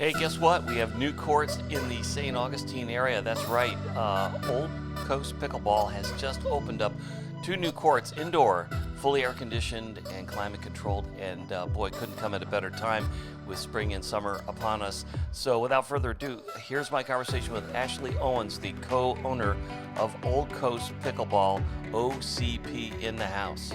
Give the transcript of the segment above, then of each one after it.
Hey, guess what? We have new courts in the St. Augustine area. That's right. Old Coast Pickleball has just opened up 2 new courts, indoor, fully air conditioned and climate controlled. And boy, couldn't come at a better time with spring and summer upon us. So without further ado, here's my conversation with Ashley Owens, the co-owner of Old Coast Pickleball, OCP in the house.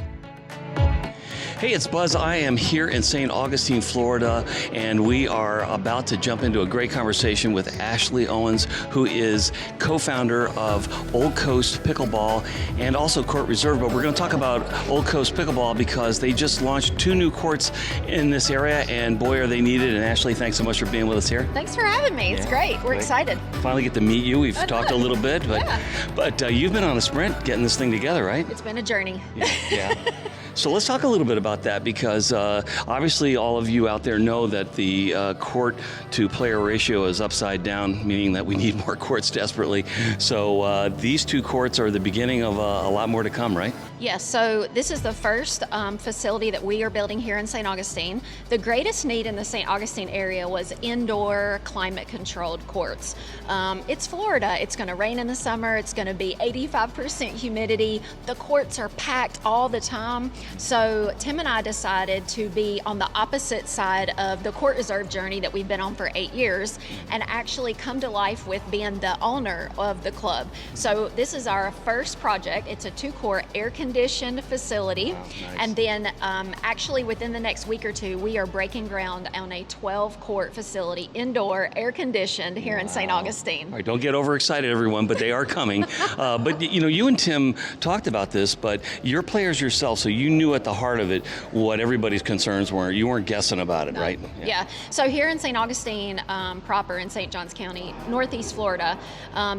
Hey, it's Buzz. I am here in St. Augustine, Florida, and we are about to jump into a great conversation with Ashley Owens, who is co-founder of Old Coast Pickleball and also CourtReserve. But we're going to talk about Old Coast Pickleball because they just launched 2 new courts in this area, and boy, are they needed. And Ashley, thanks so much for being with us here. Thanks for having me. It's great. We're excited. Finally get to meet you. We've talked a little bit, but you've been on a sprint getting this thing together, right? It's been a journey. Yeah. So let's talk a little bit about that because obviously all of you out there know that the court to player ratio is upside down, meaning that we need more courts desperately. So these 2 courts are the beginning of a lot more to come, right? Yes, so this is the first facility that we are building here in St. Augustine. The greatest need in the St. Augustine area was indoor climate controlled courts. It's Florida. It's going to rain in the summer. It's going to be 85% humidity. The courts are packed all the time. So Tim and I decided to be on the opposite side of the CourtReserve journey that we've been on for 8 years and actually come to life with being the owner of the club. So this is our first project. It's a 2-court air-conditioned facility. Wow, nice. And then actually within the next week or 2, we are breaking ground on a 12-court facility, indoor, air-conditioned here in St. Augustine. All right, don't get overexcited, everyone, but they are coming. But you know, you and Tim talked about this, but you're players yourself, so you knew at the heart of it what everybody's concerns were. You weren't guessing about it, No. right? Yeah. So here in St. Augustine proper in St. Johns County, Northeast Florida,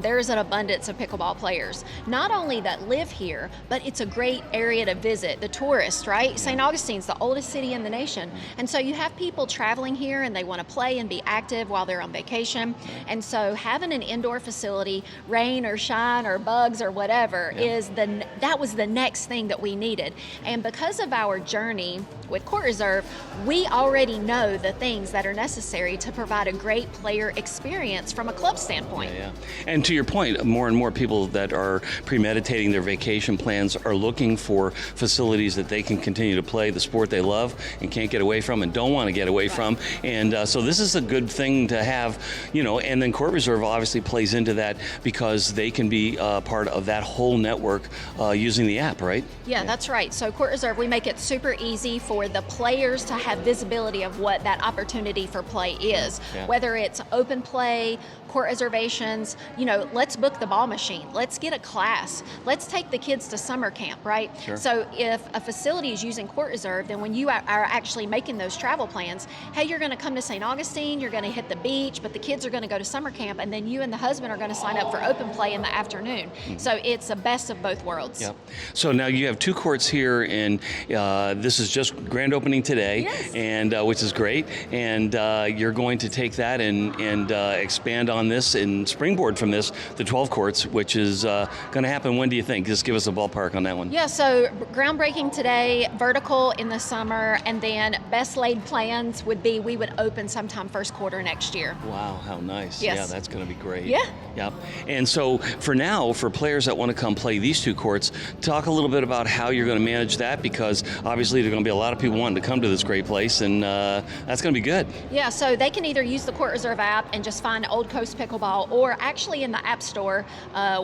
there is an abundance of pickleball players. Not only that live here, but it's a great area to visit, the tourists, right? St. Augustine's the oldest city in the nation. And so you have people traveling here and they want to play and be active while they're on vacation. And so having an indoor facility, rain or shine or bugs or whatever, that was the next thing that we needed. And because of our journey with CourtReserve, we already know the things that are necessary to provide a great player experience from a club standpoint. Yeah. And to your point, more and more people that are premeditating their vacation plans are looking for facilities that they can continue to play the sport they love and can't get away from and don't want to get away from. And so this is a good thing to have, you know, and then CourtReserve obviously plays into that because they can be part of that whole network using the app, right? Yeah, that's right. So CourtReserve, we make it super easy for the players to have visibility of what that opportunity for play is. Yeah. Whether it's open play, court reservations, you know, let's book the ball machine. Let's get a class. Let's take the kids to summer camp, right? Sure. So if a facility is using CourtReserve, then when you are actually making those travel plans, hey, you're going to come to St. Augustine, you're going to hit the beach, but the kids are going to go to summer camp, and then you and the husband are going to sign up for open play in the afternoon. So it's the best of both worlds. Yep. So now you have 2 courts here, and this is just grand opening today, Yes. and which is great. And you're going to take that and expand on this and springboard from this to 12 courts, which is going to happen. When do you think? Just give us a ballpark on that one. Yeah, so groundbreaking today, vertical in the summer, and then best laid plans would be we would open sometime first quarter next year. Wow, how nice. Yes. Yeah, that's going to be great. Yeah. Yep. And so for now, for players that want to come play these 2 courts, talk a little bit about how you're going to manage that, because obviously there are going to be a lot of people wanting to come to this great place, and that's going to be good. Yeah, so they can either use the CourtReserve app and just find Old Coast Pickleball, or actually in the App Store,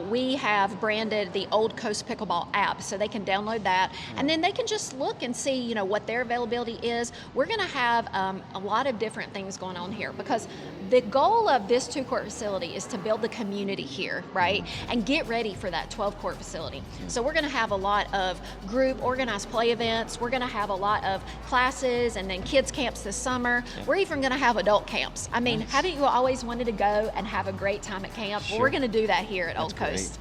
we have branded the Old Coast Pickleball app, so they can download that, and then they can just look and see, you know, what their availability is. We're going to have a lot of different things going on here, because the goal of this 2-court facility is to build the community here, right, and get ready for that 12-court facility. So we're going to have a lot of group organized play events. We're going to have a lot of classes and then kids camps this summer. We're even going to have adult camps. I mean, haven't you always wanted to go and have a great time at camp? Well, we're going to do that here at Old Coast.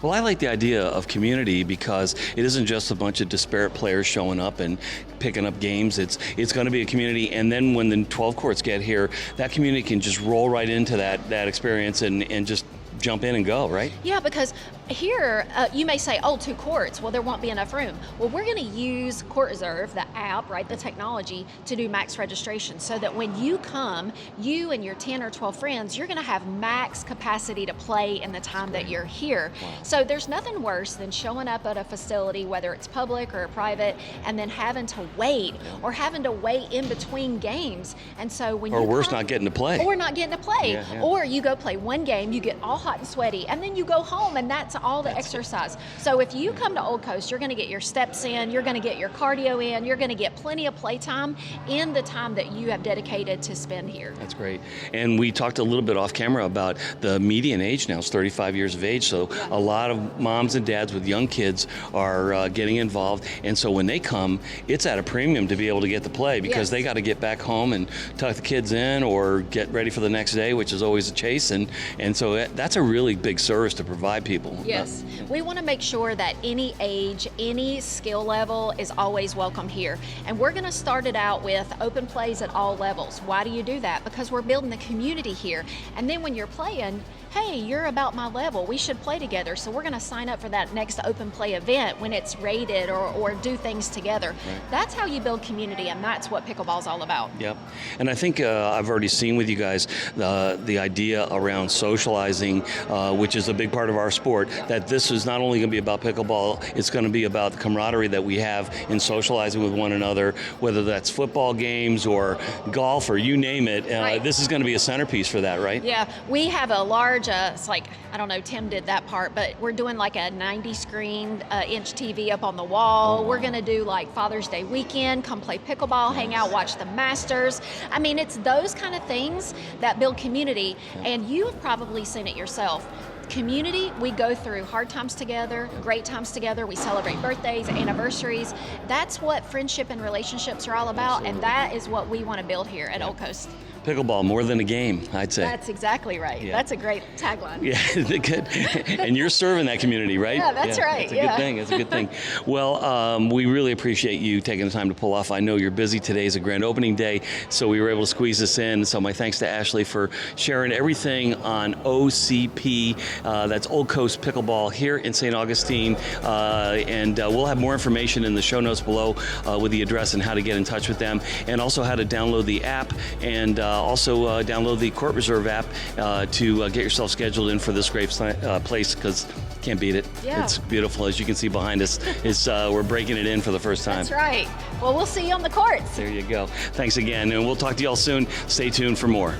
Well, I like the idea of community because it isn't just a bunch of disparate players showing up and picking up games. It's going to be a community, and then when the 12 courts get here, that community can just roll right into that experience and just jump in and go, right? Yeah, because here you may say, oh, 2 courts. Well, there won't be enough room. Well, we're going to use CourtReserve, the app, right, the technology, to do max registration so that when you come, you and your 10 or 12 friends, you're going to have max capacity to play in the time that you're here. Wow. So there's nothing worse than showing up at a facility, whether it's public or private, and then having to wait or having to wait in between games. And so when or you worse, come, not getting to play. Or not getting to play. Yeah. Or you go play one game, you get all hot and sweaty, and then you go home, and that's all the exercise. So if you come to Old Coast, you're going to get your steps in, you're going to get your cardio in, you're going to get plenty of play time in the time that you have dedicated to spend here. That's great. And we talked a little bit off camera about the median age now is 35 years of age. So a lot of moms and dads with young kids are getting involved. And so when they come, it's at a premium to be able to get to play because they got to get back home and tuck the kids in or get ready for the next day, which is always a chase. And so that's a really big service to provide people. Yes. We want to make sure that any age, any skill level is always welcome here. And we're going to start it out with open plays at all levels. Why do you do that? Because we're building the community here. And then when you're playing, hey, you're about my level, we should play together. So we're going to sign up for that next open play event when it's rated or do things together. Right. That's how you build community, and that's what pickleball's all about. Yep. And I think I've already seen with you guys the idea around socializing, which is a big part of our sport, that this is not only going to be about pickleball, it's going to be about the camaraderie that we have in socializing with one another, whether that's football games or golf or you name it. Right. This is going to be a centerpiece for that, right? Yeah. We have a large, it's like, I don't know, Tim did that part, but we're doing like a 90 screen inch TV up on the wall. We're going to do like Father's Day weekend, come play pickleball, hang out, watch the Masters. I mean, it's those kind of things that build community, and you've probably seen it yourself. Community, we go through hard times together, great times together, we celebrate birthdays, anniversaries. That's what friendship and relationships are all about. Absolutely. And that is what we want to build here at Old Coast. Pickleball, more than a game, I'd say. That's exactly right. Yeah. That's a great tagline. Yeah, good. And you're serving that community, right? Yeah, that's right. That's a good thing. That's a good thing. Well, we really appreciate you taking the time to pull off. I know you're busy. Today is a grand opening day, so we were able to squeeze this in. So my thanks to Ashley for sharing everything on OCP. That's Old Coast Pickleball here in St. Augustine. And we'll have more information in the show notes below with the address and how to get in touch with them, and also how to download the app and also download the CourtReserve app to get yourself scheduled in for this great place, because can't beat it. Yeah. It's beautiful. As you can see behind us, we're breaking it in for the first time. That's right. Well, we'll see you on the courts. There you go. Thanks again, and we'll talk to you all soon. Stay tuned for more.